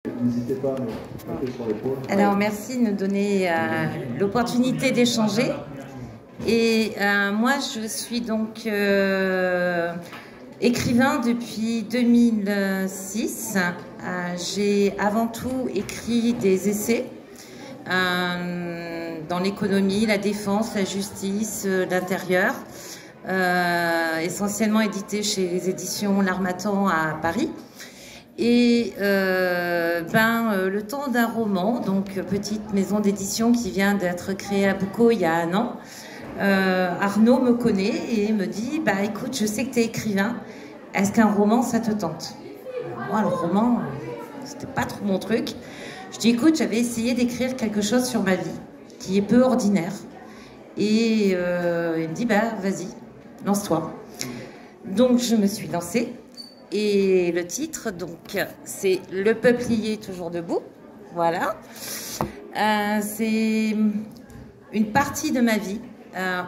N'hésitez pas à me taper sur l'épaule. Alors, merci de nous donner l'opportunité d'échanger. Et moi, je suis donc écrivain depuis 2006. J'ai avant tout écrit des essais dans l'économie, la défense, la justice, l'intérieur, essentiellement édité chez les éditions L'Harmattan à Paris. Et le temps d'un roman, donc petite maison d'édition qui vient d'être créée à Boucau il y a 1 an, Arnaud me connaît et me dit « écoute, je sais que tu es écrivain, est-ce qu'un roman ça te tente ?» Moi, le roman, c'était pas trop mon truc. Je dis « écoute, j'avais essayé d'écrire quelque chose sur ma vie qui est peu ordinaire. » Et il me dit « vas-y, lance-toi. » Donc je me suis lancée. Et le titre, donc, c'est Le peuplier toujours debout. Voilà. C'est une partie de ma vie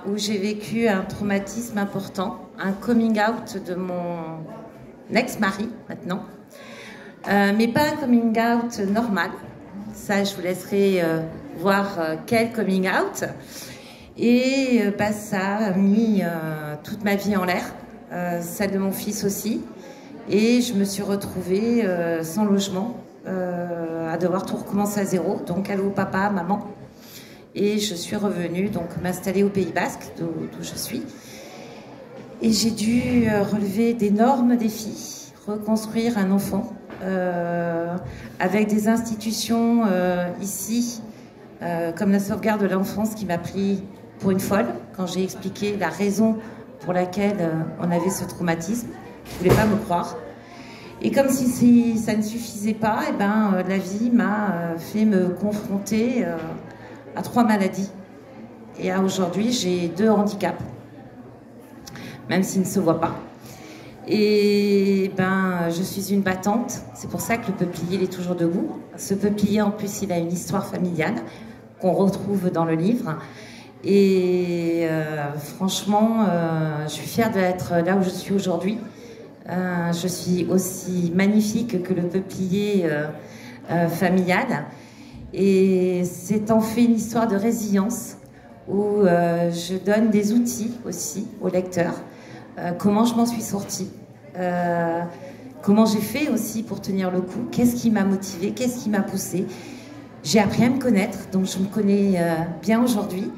où j'ai vécu un traumatisme important, un coming out de mon ex-mari maintenant. Mais pas un coming out normal. Ça, je vous laisserai voir quel coming out. Et ça a mis toute ma vie en l'air, celle de mon fils aussi. Et je me suis retrouvée sans logement, à devoir tout recommencer à zéro. Donc, allô papa, maman. Et je suis revenue donc m'installer au Pays Basque, d'où je suis. Et j'ai dû relever d'énormes défis, reconstruire un enfant avec des institutions ici, comme la sauvegarde de l'enfance qui m'a pris pour une folle quand j'ai expliqué la raison pour laquelle on avait ce traumatisme. Je ne voulais pas me croire. Et comme si ça ne suffisait pas, la vie m'a fait me confronter à 3 maladies. Et aujourd'hui, j'ai 2 handicaps, même s'ils ne se voient pas. Et je suis une battante. C'est pour ça que le peuplier il est toujours debout. Ce peuplier, en plus, il a une histoire familiale qu'on retrouve dans le livre. Et franchement, je suis fière d'être là où je suis aujourd'hui. Je suis aussi magnifique que le peuplier familial. Et c'est en fait une histoire de résilience où je donne des outils aussi aux lecteurs. Comment je m'en suis sortie. Comment j'ai fait aussi pour tenir le coup. Qu'est-ce qui m'a motivée. Qu'est-ce qui m'a poussée. J'ai appris à me connaître. Donc je me connais bien aujourd'hui.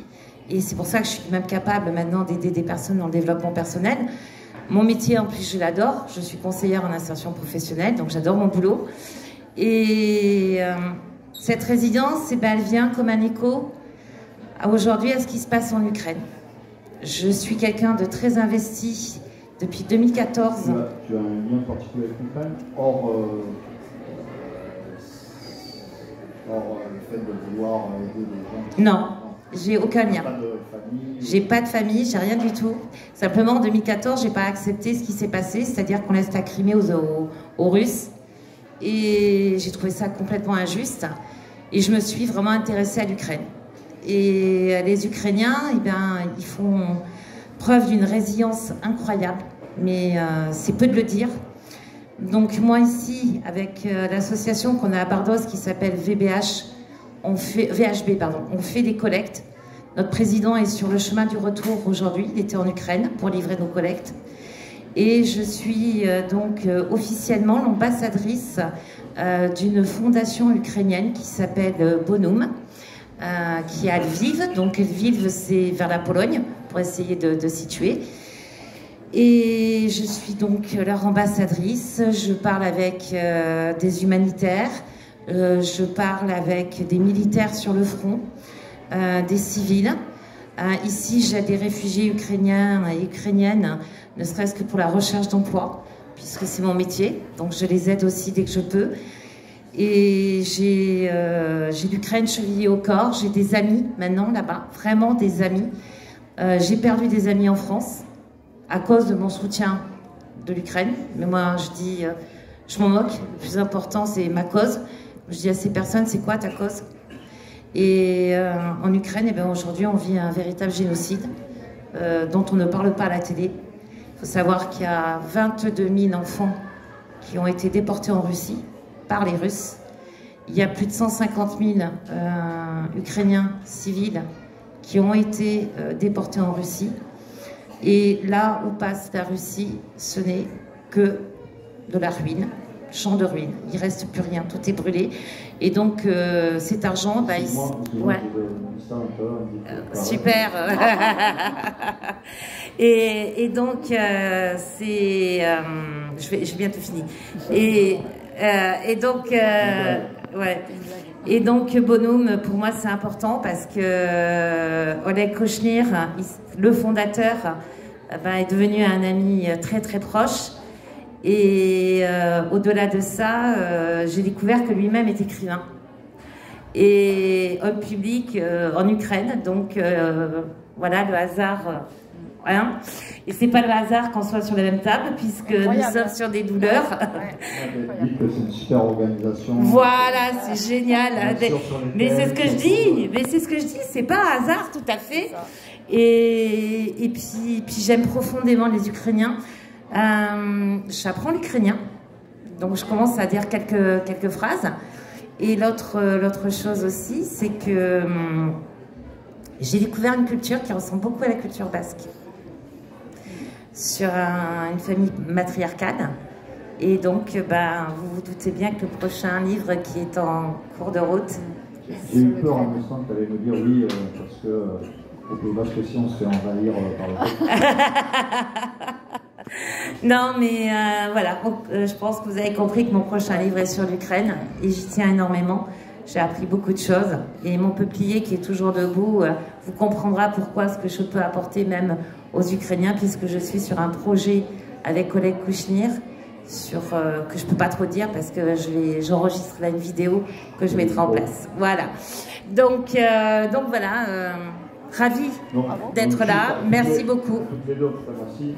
Et c'est pour ça que je suis même capable maintenant d'aider des personnes dans le développement personnel. Mon métier, en plus, je l'adore. Je suis conseillère en insertion professionnelle, donc j'adore mon boulot. Et cette résilience, elle vient comme un écho aujourd'hui à ce qui se passe en Ukraine. Je suis quelqu'un de très investi depuis 2014. Tu as un lien particulier avec l'Ukraine, hors le fait de vouloir aider les gens? Non. J'ai aucun lien. J'ai pas de famille, j'ai rien du tout. Simplement, en 2014, j'ai pas accepté ce qui s'est passé, c'est-à-dire qu'on laisse la Crimée aux Russes. Et j'ai trouvé ça complètement injuste. Et je me suis vraiment intéressée à l'Ukraine. Et les Ukrainiens, ils font preuve d'une résilience incroyable. Mais c'est peu de le dire. Donc moi ici, avec l'association qu'on a à Bardos qui s'appelle VHB, on fait des collectes. Notre président est sur le chemin du retour aujourd'hui. Il était en Ukraine pour livrer nos collectes. Et je suis donc officiellement l'ambassadrice d'une fondation ukrainienne qui s'appelle Bonum, qui est à Lviv. Donc Lviv, c'est vers la Pologne, pour essayer de situer. Et je suis donc leur ambassadrice. Je parle avec des humanitaires. Je parle avec des militaires sur le front, des civils. Ici, j'ai des réfugiés ukrainiens et ukrainiennes, ne serait-ce que pour la recherche d'emploi, puisque c'est mon métier. Donc, je les aide aussi dès que je peux. Et j'ai l'Ukraine chevillée au corps. J'ai des amis maintenant là-bas, vraiment des amis. J'ai perdu des amis en France à cause de mon soutien de l'Ukraine. Mais moi, je dis, je m'en moque. Le plus important, c'est ma cause. Je dis à ces personnes, c'est quoi ta cause? Et en Ukraine, aujourd'hui, on vit un véritable génocide dont on ne parle pas à la télé. Il faut savoir qu'il y a 22 000 enfants qui ont été déportés en Russie par les Russes il y a plus de 150 000 Ukrainiens civils qui ont été déportés en Russie. Et là où passe la Russie, ce n'est que de la ruine, champ de ruines. Il ne reste plus rien, tout est brûlé. Et donc cet argent, bah, ouais. Super. et donc c'est, je vais bientôt finir. Et donc ouais. Et donc Bonhomme, pour moi, c'est important parce que Oleg Kouchnir, le fondateur, est devenu un ami très très proche. Et au-delà de ça, j'ai découvert que lui-même est écrivain. Et homme public en Ukraine. Donc voilà, le hasard. Hein. Et c'est pas le hasard qu'on soit sur la même table, puisque nous sommes sur des douleurs. Dites que c'est une super organisation. Voilà, c'est génial. Mais c'est ce que je dis. Mais c'est ce que je dis. C'est pas un hasard, tout à fait. Et puis j'aime profondément les Ukrainiens. J'apprends l'ukrainien, donc je commence à dire quelques phrases. Et l'autre chose aussi, c'est que j'ai découvert une culture qui ressemble beaucoup à la culture basque, sur une famille matriarcale. Et donc, vous vous doutez bien que le prochain livre qui est en cours de route... J'ai eu peur en instant que tu allais me dire oui, parce que au Pays Basque aussi, on se fait envahir par le Non, mais voilà, je pense que vous avez compris que mon prochain livre est sur l'Ukraine et j'y tiens énormément. J'ai appris beaucoup de choses et mon peuplier qui est toujours debout vous comprendra pourquoi ce que je peux apporter même aux Ukrainiens, puisque je suis sur un projet avec Oleg Kouchnir que je peux pas trop dire parce que j'enregistre là une vidéo que je mettrai en place. Voilà. Donc voilà. Ravi d'être là. Merci beaucoup. Toutes les deux, merci.